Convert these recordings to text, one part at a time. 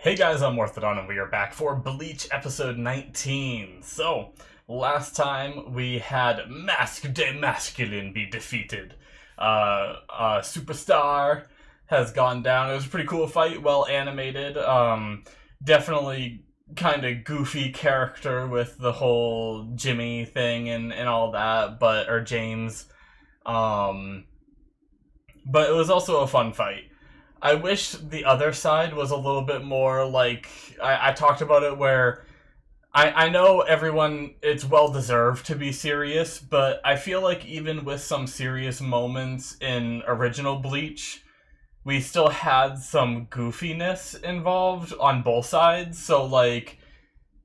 Hey guys, I'm Morthadon and we are back for Bleach episode 19. So, last time we had Masque de Masculine be defeated. Superstar has gone down. It was a pretty cool fight, well animated. Definitely kind of goofy character with the whole Jimmy thing and all that, or James. But it was also a fun fight. I wish the other side was a little bit more like, I talked about it where I know everyone, it's well deserved to be serious, but I feel like even with some serious moments in original Bleach, we still had some goofiness involved on both sides. So like,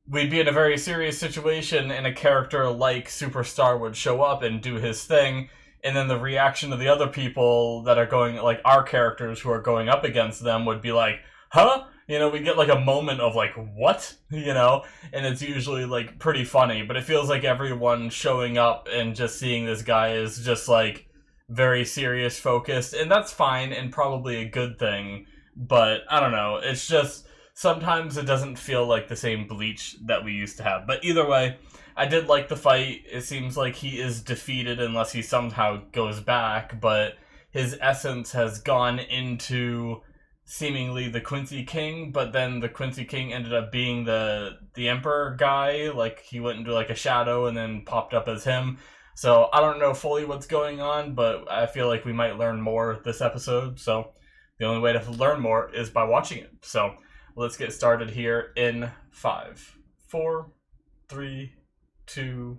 we'd be in a very serious situation and a character like Superstar would show up and do his thing, and then the reaction of the other people that are going, like our characters who are going up against them, would be like, huh? You know, we get like a moment of like, what? You know? And it's usually like pretty funny, but it feels like everyone showing up and just seeing this guy is just like very serious focused, and that's fine and probably a good thing, but I don't know, it's just sometimes it doesn't feel like the same Bleach that we used to have. But either way, I did like the fight. It seems like he is defeated unless he somehow goes back, but his essence has gone into seemingly the Quincy King, but then the Quincy King ended up being the Emperor guy. Like, he went into like a shadow and then popped up as him. So I don't know fully what's going on, but I feel like we might learn more this episode. So the only way to learn more is by watching it. So let's get started here in 5, 4, 3, 2,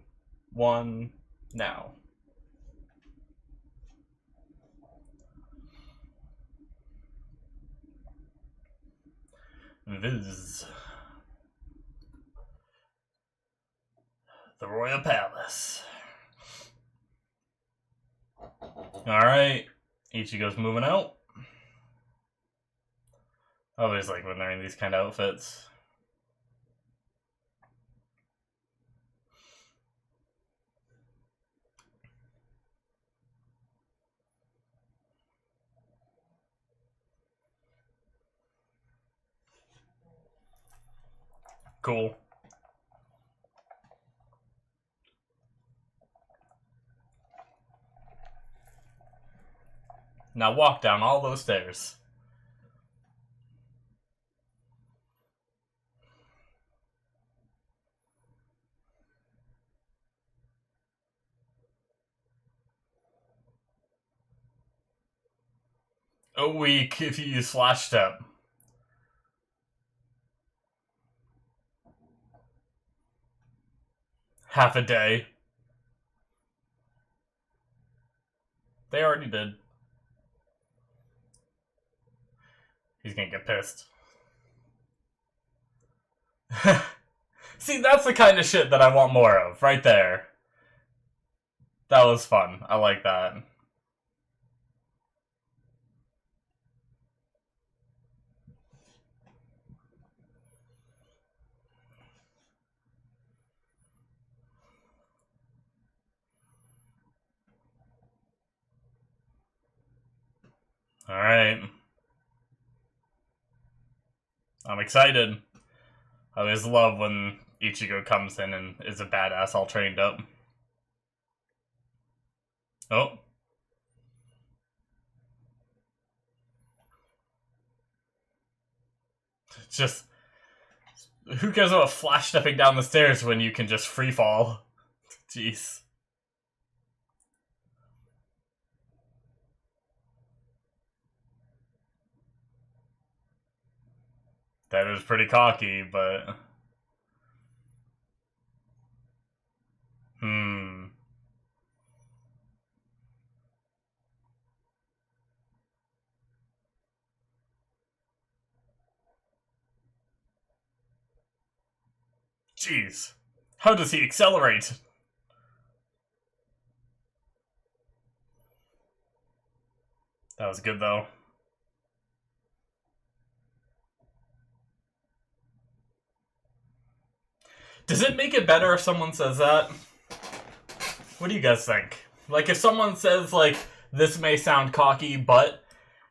1, now. Viz. The Royal Palace. Alright. Ichigo's moving out. I always like when they're in these kind of outfits. Cool. Now walk down all those stairs. A week if you use Flash Step. Half a day. They already did. He's gonna get pissed. See, that's the kind of shit that I want more of, right there. That was fun. I like that. Alright. I'm excited. I always love when Ichigo comes in and is a badass all trained up. Oh. Just, who cares about flash stepping down the stairs when you can just free fall? Jeez. That was pretty cocky, but... Jeez. How does he accelerate? That was good, though. Does it make it better if someone says that? What do you guys think? Like, if someone says, like, this may sound cocky, but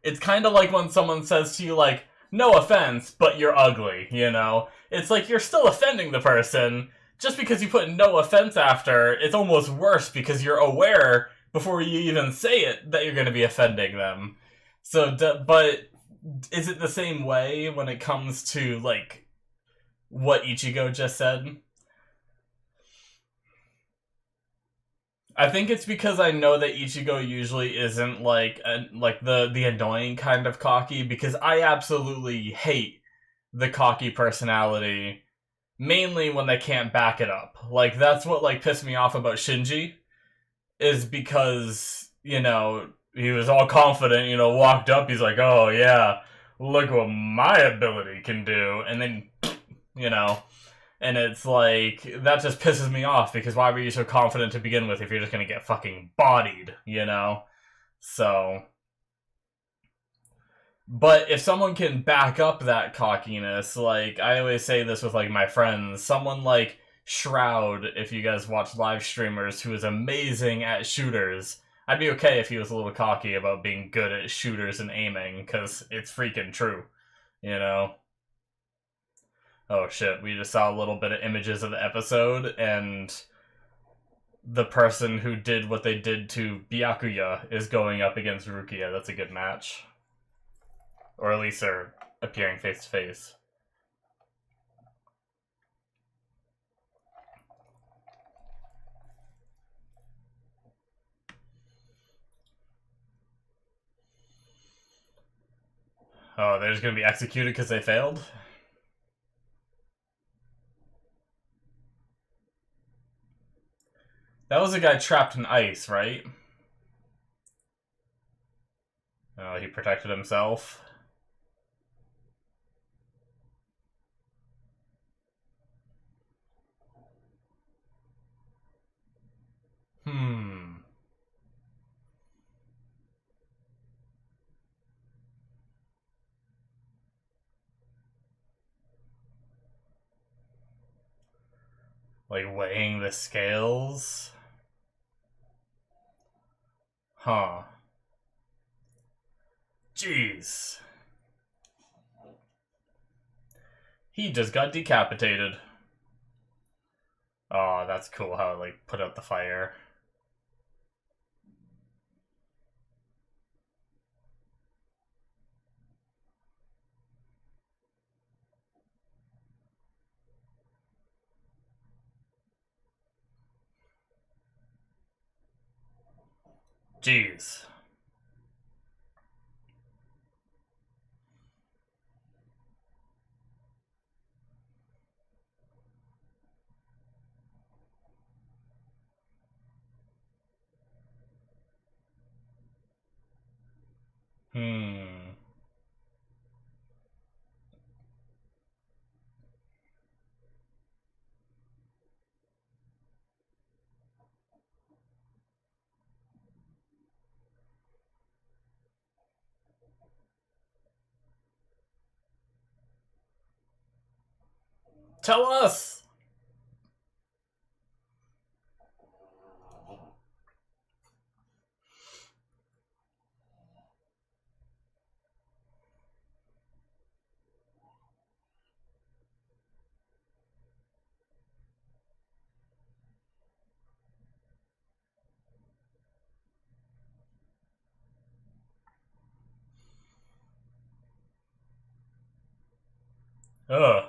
it's kind of like when someone says to you, like, no offense, but you're ugly, you know? It's like you're still offending the person. Just because you put no offense after, it's almost worse because you're aware before you even say it that you're going to be offending them. So, but is it the same way when it comes to, like, what Ichigo just said? I think it's because I know that Ichigo usually isn't like the annoying kind of cocky, because I absolutely hate the cocky personality, mainly when they can't back it up. Like, that's what like pissed me off about Shinji, is because, you know, he was all confident, you know, walked up, he's like, "Oh yeah, look what my ability can do," and then, you know, and it's like, that just pisses me off, because why were you so confident to begin with if you're just gonna get fucking bodied, you know? So, but if someone can back up that cockiness, like, I always say this with, like, my friends, someone like Shroud, if you guys watch live streamers, who is amazing at shooters, I'd be okay if he was a little cocky about being good at shooters and aiming, because it's freaking true, you know? Oh shit, we just saw a little bit of images of the episode, and the person who did what they did to Byakuya is going up against Rukia. That's a good match. Or at least they're appearing face to face. Oh, they're just gonna be executed because they failed? That was a guy trapped in ice, right? Oh, he protected himself. Hmm. Like, weighing the scales? Huh. Jeez. He just got decapitated. Oh, that's cool how it, like, put out the fire. Jeez. Hmm. Tell us! Ugh.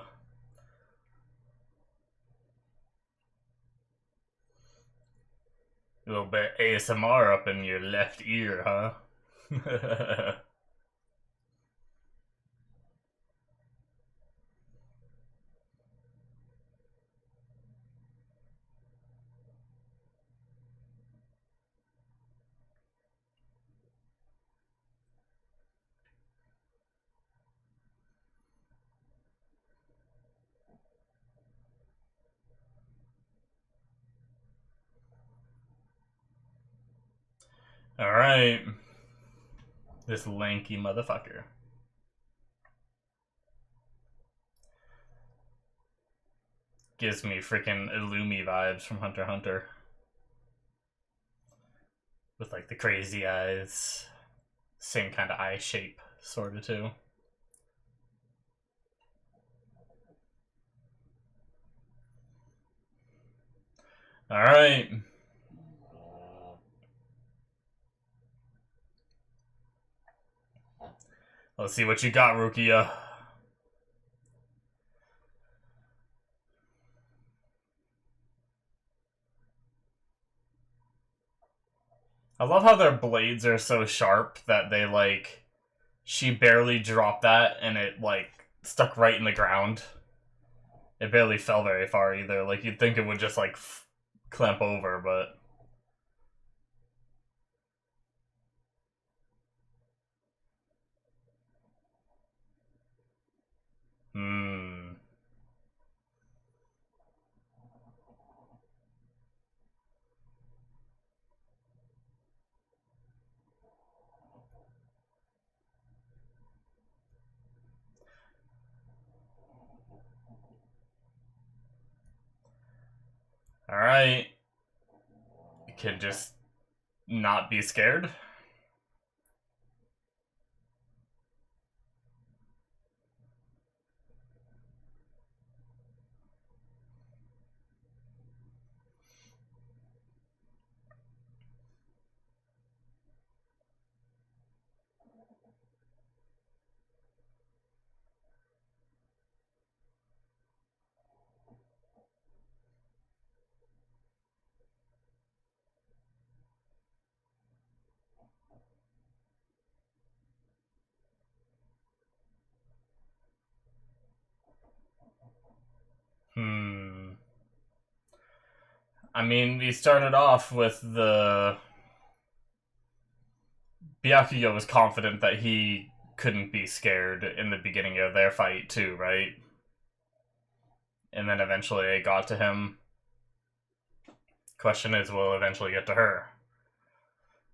A little bit ASMR up in your left ear, huh? Alright. This lanky motherfucker. Gives me freaking Illumi vibes from Hunter x Hunter. With like the crazy eyes. Same kind of eye shape, sorta too. Alright. Let's see what you got, Rukia. I love how their blades are so sharp that they, like... She barely dropped that, and it, like, stuck right in the ground. It barely fell very far, either. Like, you'd think it would just, like, clamp over, but... Hmm... Alright. You can just not be scared. I mean, we started off with the... Byakuya was confident that he couldn't be scared in the beginning of their fight, too, right? And then eventually it got to him. Question is, will it eventually get to her?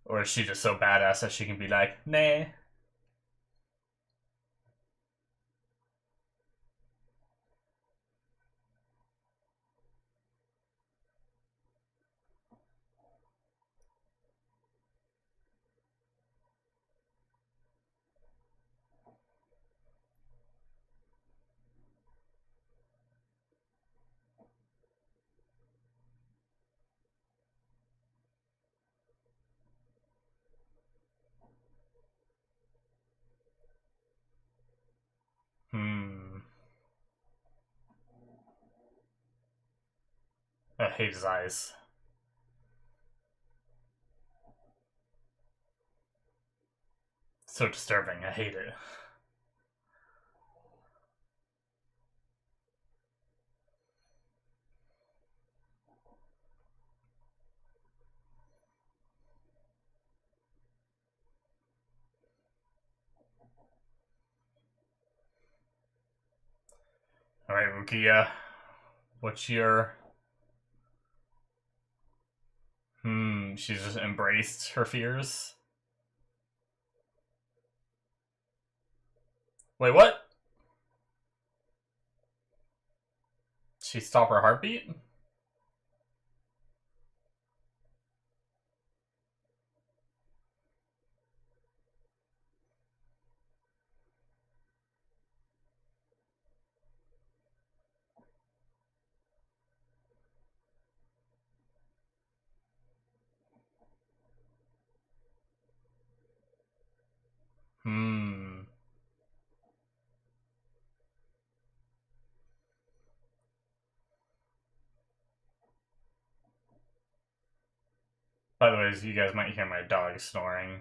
Or is she just so badass that she can be like, nah? I hate his eyes. So disturbing, I hate it. Alright, Rukia. What's your... she's just embraced her fears? Wait, what? She stopped her heartbeat? By the way, you guys might hear my dog snoring.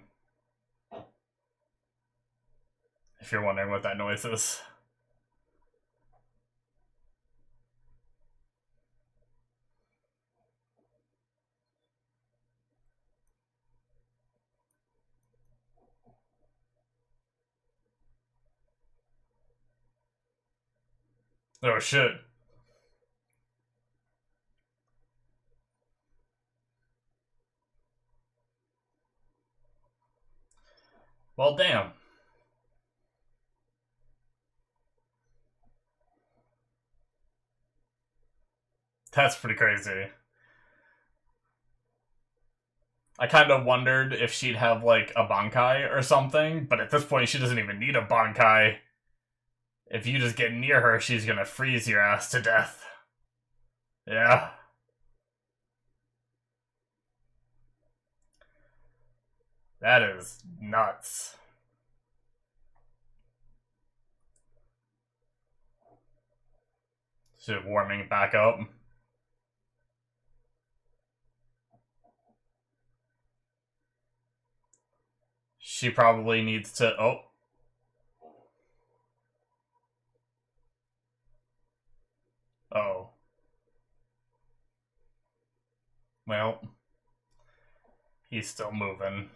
If you're wondering what that noise is. Oh shit. Well, damn. That's pretty crazy. I kind of wondered if she'd have, like, a Bankai or something, but at this point she doesn't even need a Bankai. If you just get near her, she's gonna freeze your ass to death. Yeah. That is nuts. She's warming back up. She probably needs to... Oh. Oh. Well. He's still moving.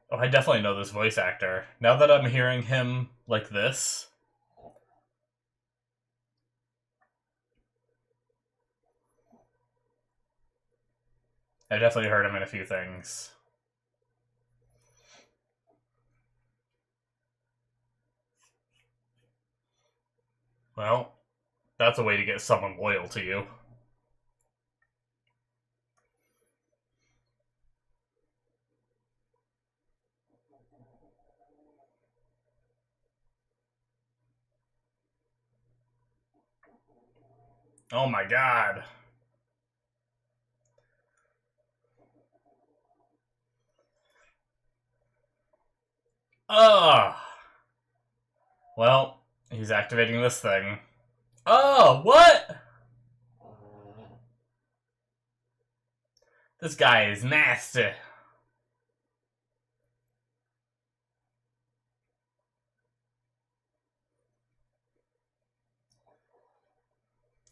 Oh, I definitely know this voice actor. Now that I'm hearing him like this... I definitely heard him in a few things. Well, that's a way to get someone loyal to you. Oh my god. Ugh. Well, he's activating this thing. Oh, what? This guy is nasty.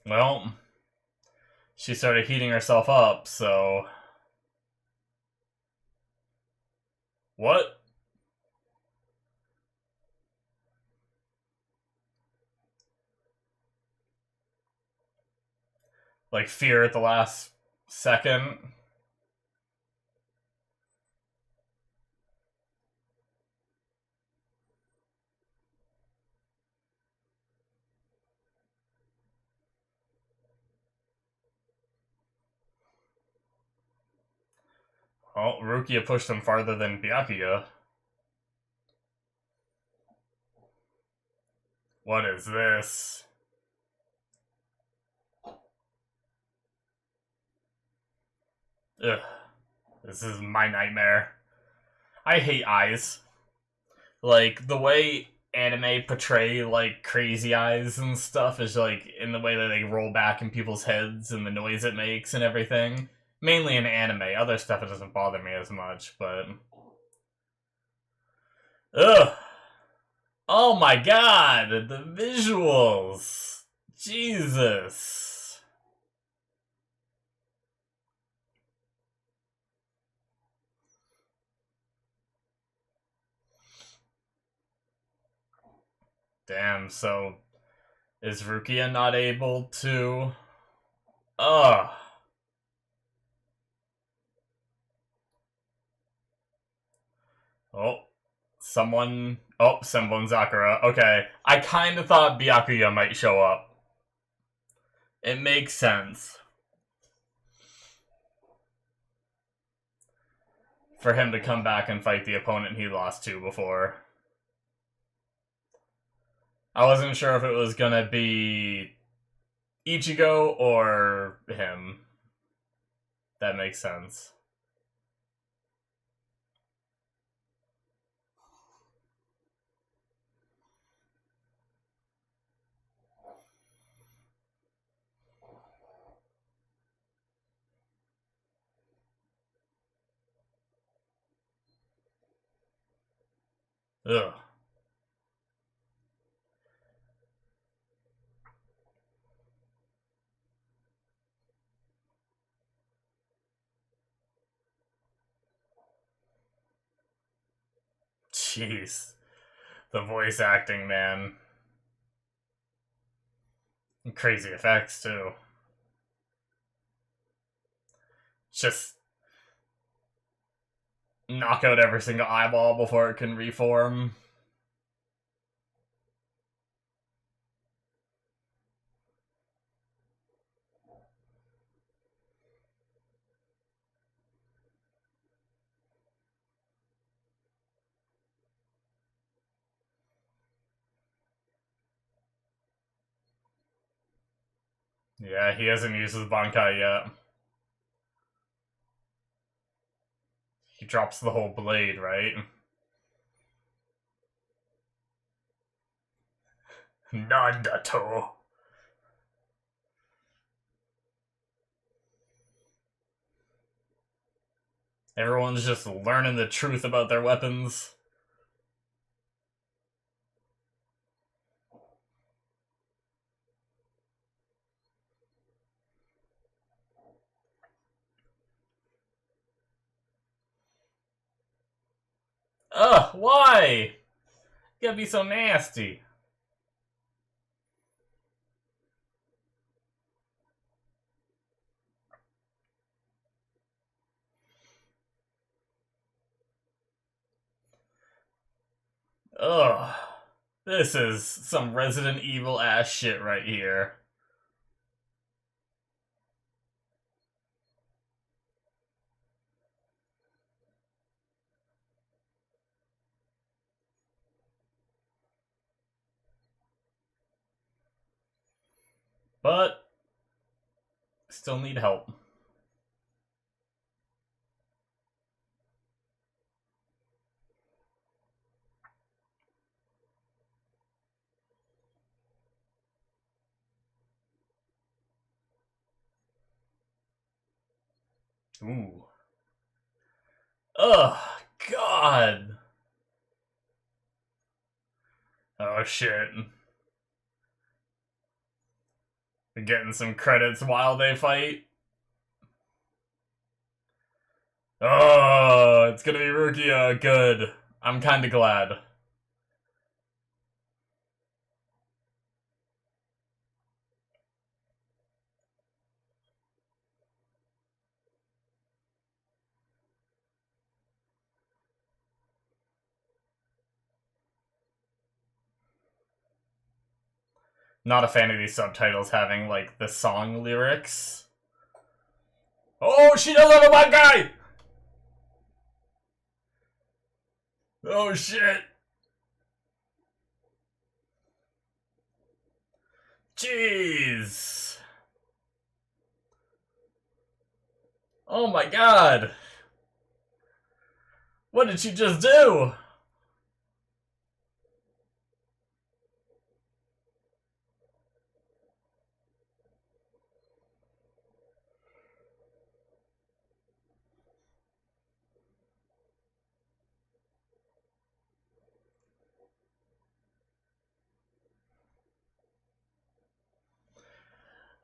Well, she started heating herself up, so... What? Like, fear at the last second? Oh, Rukia pushed him farther than Byakuya. What is this? Ugh. This is my nightmare. I hate eyes. Like, the way anime portray, like, crazy eyes and stuff is, like, in the way that they roll back in people's heads and the noise it makes and everything. Mainly in anime. Other stuff, it doesn't bother me as much, but... Ugh! Oh my god! The visuals! Jesus! Damn, so... Is Rukia not able to... Ugh! Oh. Someone... Oh, Senbon Sakura. Okay. I kinda thought Byakuya might show up. It makes sense. For him to come back and fight the opponent he lost to before. I wasn't sure if it was gonna be Ichigo or him. That makes sense. Ugh. Jeez. The voice acting, man. Crazy effects, too. Just knock out every single eyeball before it can reform. Yeah, he hasn't used his Bankai yet. He drops the whole blade, right? Nandato. Everyone's just learning the truth about their weapons. Ugh, why? You gotta be so nasty. Ugh. This is some Resident Evil ass shit right here. But still need help. Ooh. Ugh, God. Oh shit. We're getting some credits while they fight. Oh, it's gonna be Rukia. Good. I'm kinda glad. Not a fan of these subtitles having, like, the song lyrics. Oh, she does have a bad guy! Oh, shit. Jeez. Oh my god. What did she just do?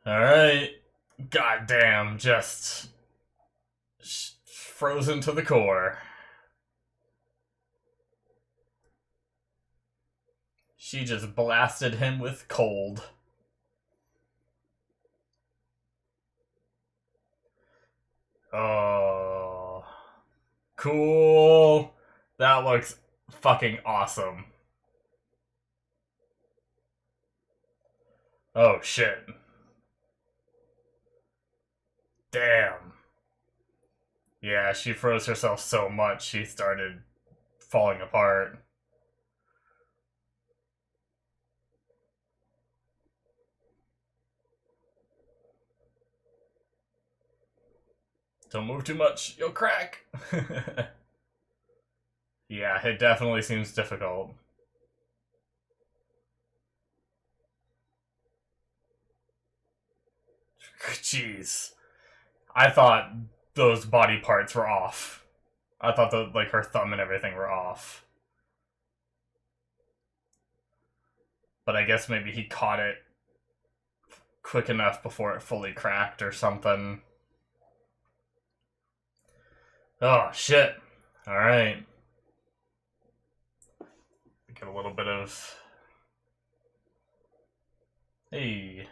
Alright. Goddamn, just frozen to the core. She just blasted him with cold. Oh. Cool. That looks fucking awesome. Oh shit. Damn. Yeah, she froze herself so much she started falling apart. Don't move too much, you'll crack. Yeah, it definitely seems difficult. Jeez. I thought those body parts were off. I thought that, like, her thumb and everything were off. But I guess maybe he caught it quick enough before it fully cracked or something. Oh, shit. Alright. Get a little bit of... Hey.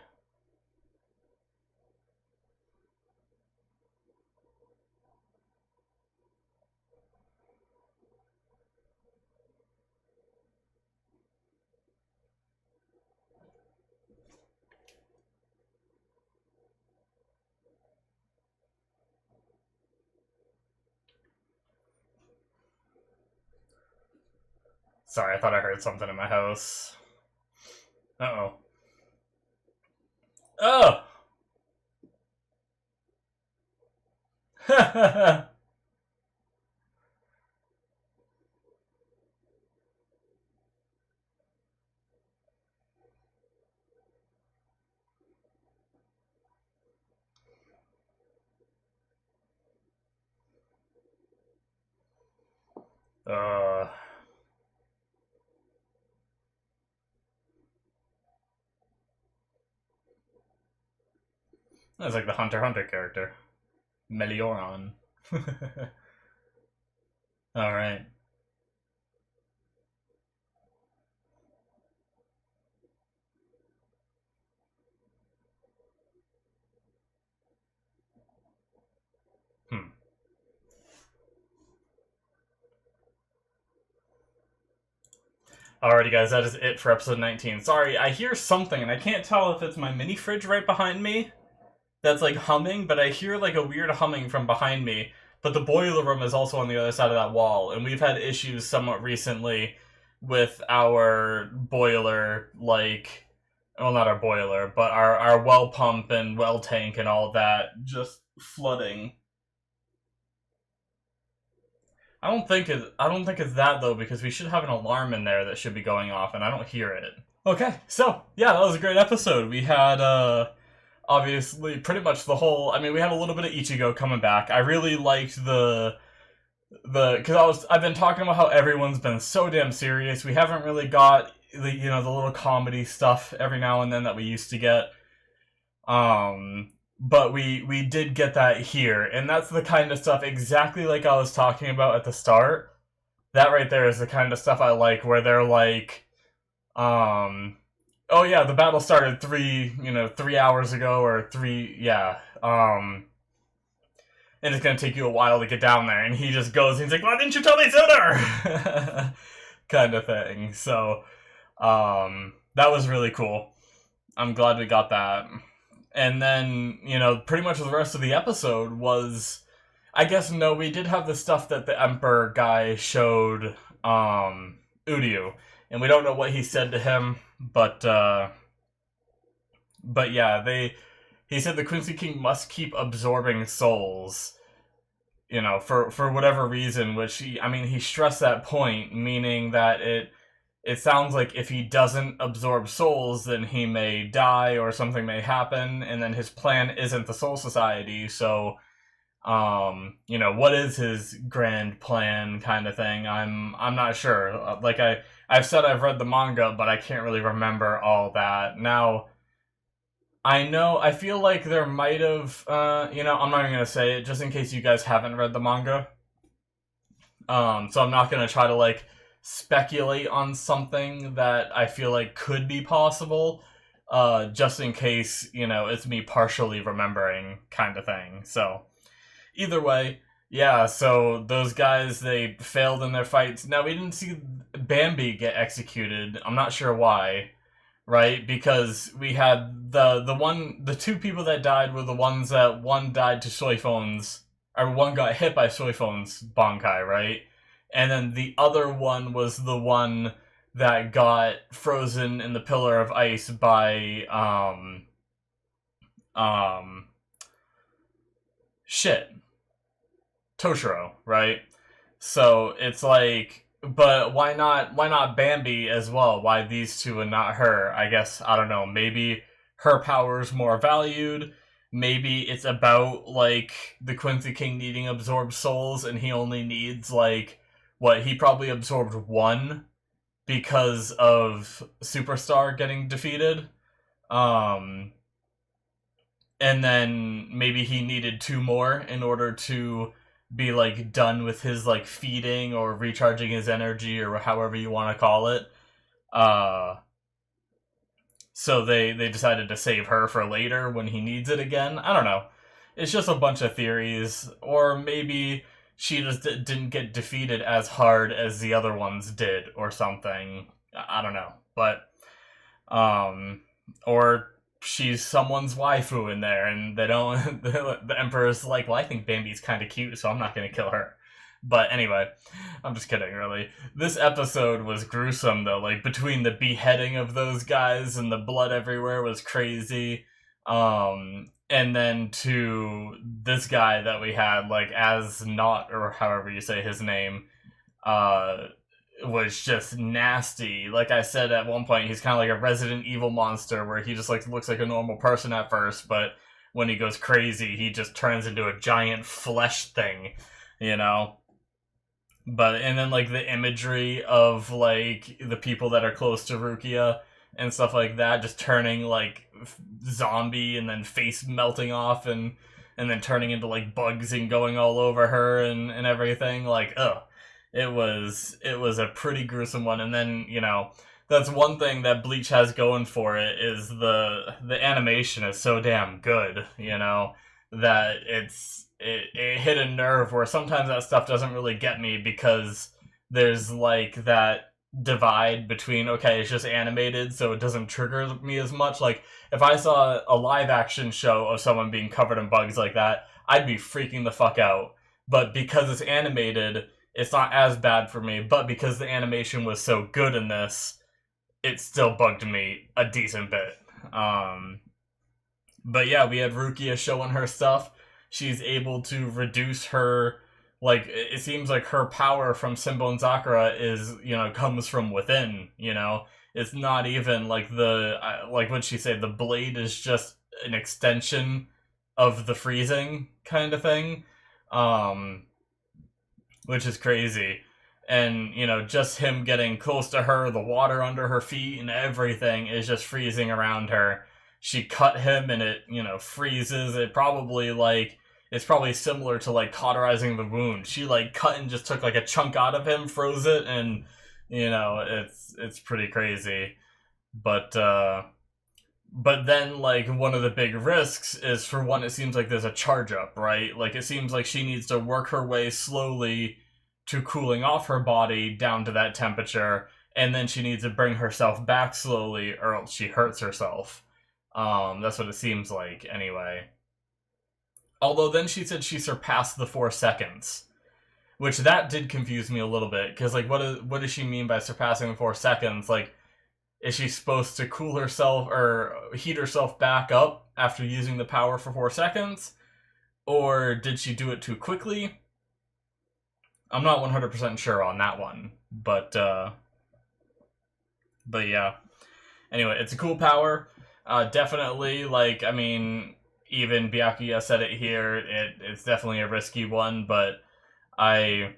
Sorry, I thought I heard something in my house. Uh-oh. Oh! uh, that's like the Hunter x Hunter character. Melioron. Alright. Hmm. Alrighty, guys, that is it for episode 19. Sorry, I hear something, and I can't tell if it's my mini fridge right behind me that's like humming, but I hear like a weird humming from behind me. But the boiler room is also on the other side of that wall, and we've had issues somewhat recently with our boiler, like, well, not our boiler, but our well pump and well tank and all that just flooding. I don't think it's that though, because we should have an alarm in there that should be going off, and I don't hear it. Okay, so yeah, that was a great episode. We had obviously pretty much the whole. I mean, we had a little bit of Ichigo coming back. I really liked because I've been talking about how everyone's been so damn serious. We haven't really got the the little comedy stuff every now and then that we used to get. But we did get that here, and that's the kind of stuff exactly like I was talking about at the start. That right there is the kind of stuff I like, where they're like, oh yeah, the battle started 3 hours ago, or and it's gonna take you a while to get down there, and he just goes, and he's like, why didn't you tell me sooner? Kind of thing. So, that was really cool. I'm glad we got that. And then, pretty much the rest of the episode was, I guess, no, we did have the stuff that the Emperor guy showed, Uryu. And we don't know what he said to him, but yeah, he said the Quincy King must keep absorbing souls, for whatever reason, which he stressed that point, meaning that it sounds like if he doesn't absorb souls, then he may die or something may happen, and then his plan isn't the Soul Society, so, what is his grand plan kind of thing? I'm not sure. Like, I've said I've read the manga, but I can't really remember all that. Now, I feel like there might have, I'm not even going to say it, just in case you guys haven't read the manga. So I'm not going to try to, like, speculate on something that I feel like could be possible, just in case, it's me partially remembering kind of thing. So, either way, yeah, so those guys, they failed in their fights. Now, we didn't see Bambi get executed. I'm not sure why, right? Because we had the two people that died were the ones that one died to Soifon's, or one got hit by Soifon's Bankai, right? And then the other one was the one that got frozen in the pillar of ice by, Toshiro, right? So it's like, but why not Bambi as well? Why these two and not her? I guess, I don't know, maybe her power's more valued. Maybe it's about, like, the Quincy King needing absorbed souls, and he only needs, like, he probably absorbed one because of Superstar getting defeated. And then maybe he needed 2 more in order to be, like, done with his, like, feeding or recharging his energy, or however you want to call it. So they decided to save her for later when he needs it again. I don't know. It's just a bunch of theories. Or maybe she just didn't get defeated as hard as the other ones did, or something. I don't know. But, or she's someone's waifu in there, and they don't, the Emperor's like, well, I think Bambi's kind of cute, so I'm not going to kill her. But anyway, I'm just kidding, really. This episode was gruesome, though. Like, between the beheading of those guys and the blood everywhere was crazy. and then to this guy that we had, like, as Nodt, or however you say his name, was just nasty. Like I said at one point, he's kind of like a Resident Evil monster, where he just like looks like a normal person at first, but when he goes crazy, he just turns into a giant flesh thing, you know? But, and then like the imagery of like the people that are close to Rukia and stuff like that, just turning like zombie and then face melting off and then turning into like bugs and going all over her and everything, like, ugh. It was a pretty gruesome one. And then, you know, that's one thing that Bleach has going for it, is the animation is so damn good, you know, that it hit a nerve where sometimes that stuff doesn't really get me, because there's like that divide between, okay, it's just animated, so it doesn't trigger me as much. Like, if I saw a live action show of someone being covered in bugs like that, I'd be freaking the fuck out. But because it's animated, it's not as bad for me. But because the animation was so good in this, it still bugged me a decent bit. But yeah, we had Rukia showing her stuff. She's able to reduce her, like, it seems like her power from Simbo and Sakura is, you know, comes from within, you know? It's not even like like what'd she say, the blade is just an extension of the freezing kind of thing. Which is crazy. And, you know, just him getting close to her, the water under her feet and everything is just freezing around her. She cut him and it, you know, freezes. It's probably similar to, like, cauterizing the wound. She, like, cut and just took, like, a chunk out of him, froze it, and, you know, it's pretty crazy. But then, like, one of the big risks is, for one, it seems like there's a charge up, right? Like, it seems like she needs to work her way slowly to cooling off her body down to that temperature, and then she needs to bring herself back slowly, or else she hurts herself. That's what it seems like, anyway. Although then she said she surpassed the 4 seconds, which that did confuse me a little bit, because, like, what does she mean by surpassing the 4 seconds? Like, is she supposed to cool herself or heat herself back up after using the power for 4 seconds? Or did she do it too quickly? I'm not 100% sure on that one. But yeah. Anyway, it's a cool power. Definitely, like, I mean, even Byakuya said it here, it's definitely a risky one, but I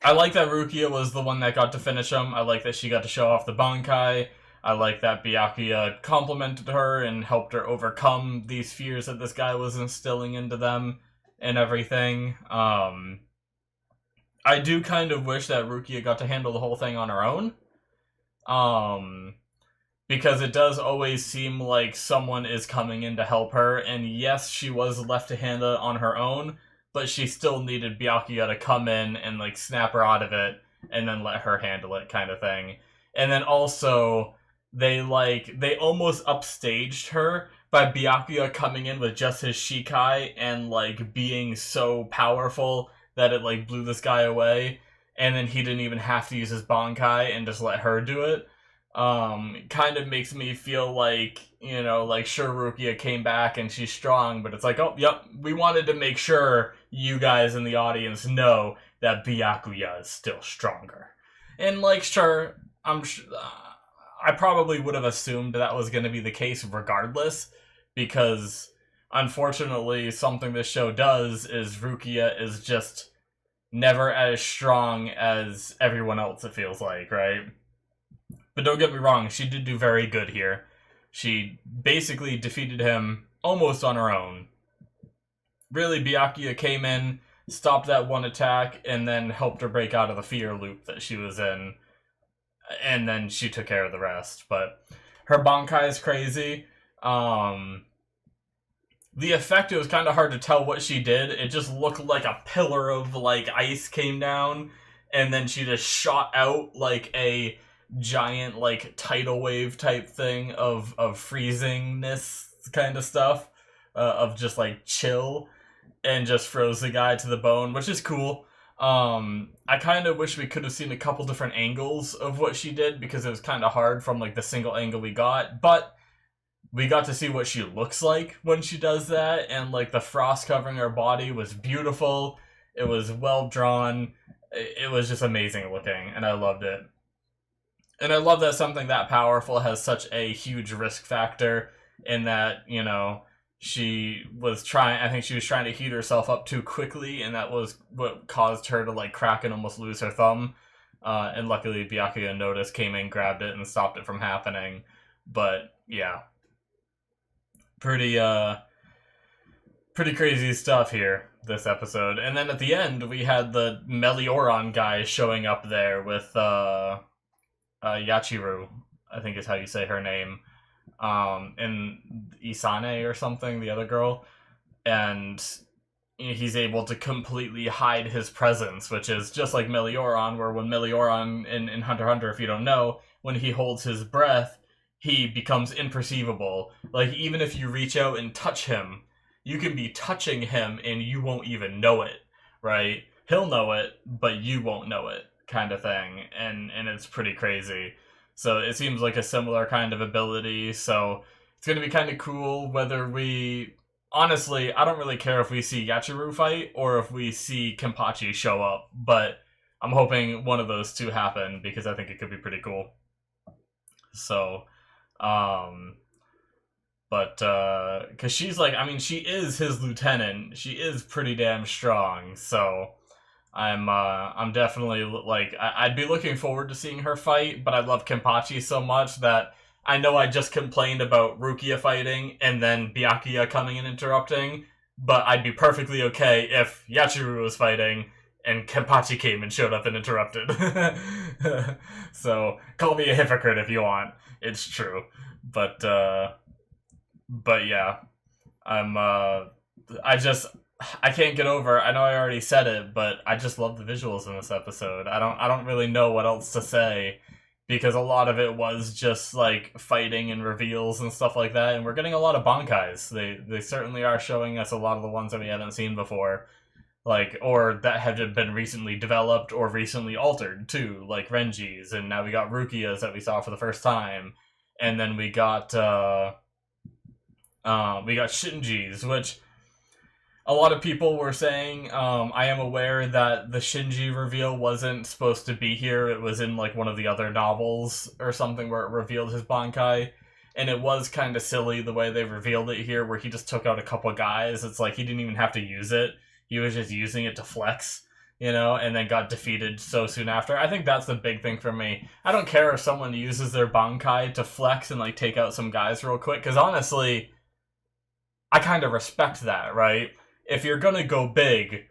like that Rukia was the one that got to finish him. I like that she got to show off the Bankai. I like that Byakuya complimented her and helped her overcome these fears that this guy was instilling into them and everything. I do kind of wish that Rukia got to handle the whole thing on her own. Because it does always seem like someone is coming in to help her, and yes, she was left to handle it on her own, but she still needed Byakuya to come in and, like, snap her out of it, and then let her handle it, kind of thing. And then also, they almost upstaged her by Byakuya coming in with just his Shikai and, like, being so powerful that it, like, blew this guy away, and then he didn't even have to use his Bankai and just let her do it. Kind of makes me feel like, you know, like, sure, Rukia came back and she's strong, but it's like, oh, yep, we wanted to make sure you guys in the audience know that Byakuya is still stronger. And, like, sure, I probably would have assumed that was going to be the case regardless, because, unfortunately, something this show does is Rukia is just never as strong as everyone else, it feels like, right? But don't get me wrong, she did do very good here. She basically defeated him almost on her own. Really, Byakuya came in, stopped that one attack, and then helped her break out of the fear loop that she was in. And then she took care of the rest. But her Bankai is crazy. The effect, it was kind of hard to tell what she did. It just looked like a pillar of, like, ice came down, and then she just shot out, like, a giant, like, tidal wave type thing of freezingness kind of stuff, of just, like, chill, and just froze the guy to the bone, which is cool. I kind of wish we could have seen a couple different angles of what she did, because it was kind of hard from, like, the single angle we got, but we got to see what she looks like when she does that, and like the frost covering her body was beautiful. It was well drawn. It was just amazing looking, and I loved it. And I love that something that powerful has such a huge risk factor in that, you know, I think she was trying to heat herself up too quickly, and that was what caused her to, like, crack and almost lose her thumb. And luckily, Byakuya noticed, came in, grabbed it, and stopped it from happening. But, yeah. Pretty crazy stuff here, this episode. And then at the end, we had the Melioron guy showing up there with, Yachiru, I think is how you say her name, and Isane or something, the other girl, and he's able to completely hide his presence, which is just like Melioron, where when Melioron in Hunter x Hunter, if you don't know, when he holds his breath, he becomes imperceivable. Like, even if you reach out and touch him, you can be touching him and you won't even know it, right? He'll know it, but you won't know it, kind of thing, and it's pretty crazy. So it seems like a similar kind of ability, so it's going to be kind of cool whether we... Honestly, I don't really care if we see Yachiru fight or if we see Kenpachi show up, but I'm hoping one of those two happen because I think it could be pretty cool. So, because she's like, I mean, she is his lieutenant. She is pretty damn strong, so... I'm definitely, like, I'd be looking forward to seeing her fight, but I love Kenpachi so much that I know I just complained about Rukia fighting and then Byakuya coming and interrupting, but I'd be perfectly okay if Yachiru was fighting and Kenpachi came and showed up and interrupted. So, call me a hypocrite if you want. It's true. But yeah. I can't get over, I know I already said it, but I just love the visuals in this episode. I don't really know what else to say, because a lot of it was just, like, fighting and reveals and stuff like that, and we're getting a lot of bankais. They certainly are showing us a lot of the ones that we haven't seen before, like, or that have been recently developed or recently altered, too, like Renji's, and now we got Rukia's that we saw for the first time, and then we got Shinji's, which... A lot of people were saying, I am aware that the Shinji reveal wasn't supposed to be here. It was in, like, one of the other novels or something where it revealed his Bankai. And it was kind of silly the way they revealed it here, where he just took out a couple guys. It's like he didn't even have to use it. He was just using it to flex, you know, and then got defeated so soon after. I think that's the big thing for me. I don't care if someone uses their Bankai to flex and, like, take out some guys real quick, because honestly, I kind of respect that, right? If you're gonna go big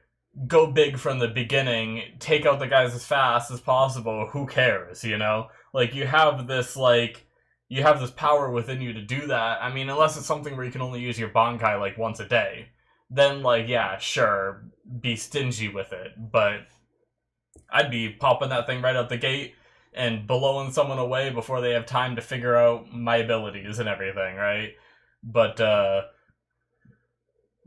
from the beginning, take out the guys as fast as possible, who cares, you know? Like, you have this power within you to do that. I mean, unless it's something where you can only use your Bankai, like, once a day. Then, like, yeah, sure, be stingy with it, but I'd be popping that thing right out the gate and blowing someone away before they have time to figure out my abilities and everything, right?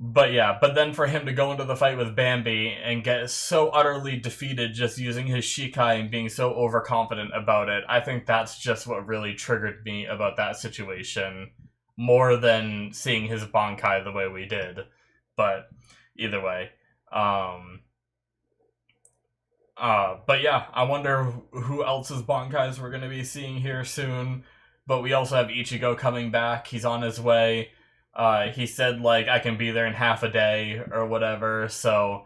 But yeah, but then for him to go into the fight with Bambi and get so utterly defeated just using his Shikai and being so overconfident about it, I think that's just what really triggered me about that situation, more than seeing his Bankai the way we did. But either way, but yeah, I wonder who else's Bankais we're going to be seeing here soon. But we also have Ichigo coming back. He's on his way. He said, like, I can be there in half a day or whatever, so,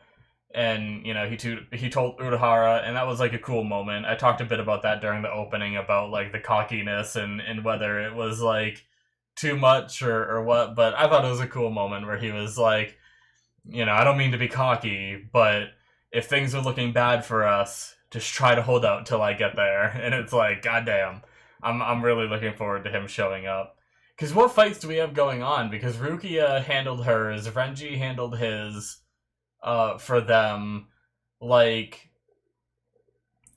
and, you know, he told Urahara, and that was, like, a cool moment. I talked a bit about that during the opening, about, like, the cockiness and whether it was, like, too much or what, but I thought it was a cool moment where he was like, you know, I don't mean to be cocky, but if things are looking bad for us, just try to hold out till I get there, and it's like, goddamn, I'm really looking forward to him showing up. Because what fights do we have going on? Because Rukia handled hers, Renji handled his, for them. Like,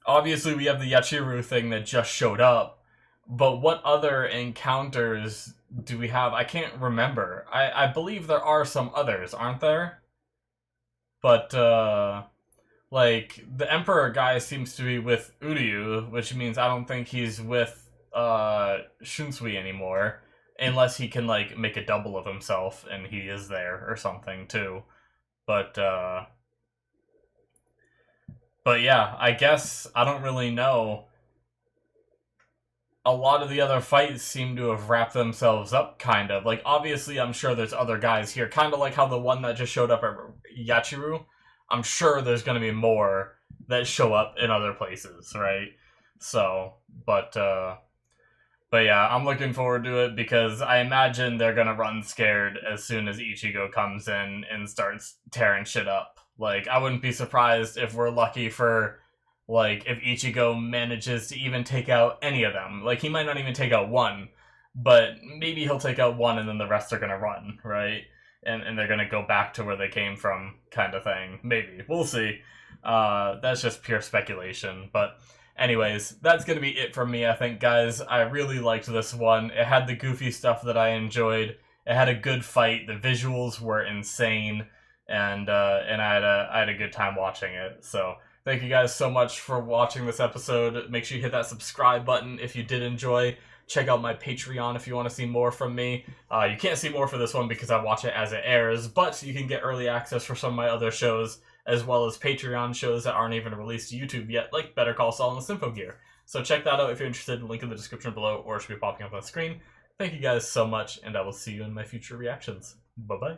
obviously we have the Yachiru thing that just showed up, but what other encounters do we have? I can't remember. I believe there are some others, aren't there? But, like, the Emperor guy seems to be with Uryu, which means I don't think he's with, Shunsui anymore. unless he can like make a double of himself and he is there or something too. But yeah, I guess I don't really know. A lot of the other fights seem to have wrapped themselves up, kind of. Like, obviously, I'm sure there's other guys here, kind of like how the one that just showed up at Yachiru. I'm sure there's going to be more that show up in other places, right? So, but yeah, I'm looking forward to it because I imagine they're going to run scared as soon as Ichigo comes in and starts tearing shit up. Like, I wouldn't be surprised if we're lucky for, like, if Ichigo manages to even take out any of them. Like, he might not even take out one, but maybe he'll take out one and then the rest are gonna run, right? And they're gonna go back to where they came from, kind of thing. Maybe. We'll see. That's just pure speculation. But anyways, that's gonna be it from me, I think, guys. I really liked this one. It had the goofy stuff that I enjoyed. It had a good fight. The visuals were insane. And I had a good time watching it. So thank you guys so much for watching this episode. Make sure you hit that subscribe button if you did enjoy. Check out my Patreon if you want to see more from me. You can't see more for this one because I watch it as it airs, but you can get early access for some of my other shows, as well as Patreon shows that aren't even released to YouTube yet, like Better Call Saul and Symphogear. So check that out if you're interested. Link in the description below, or it should be popping up on the screen. Thank you guys so much, and I will see you in my future reactions. Bye-bye.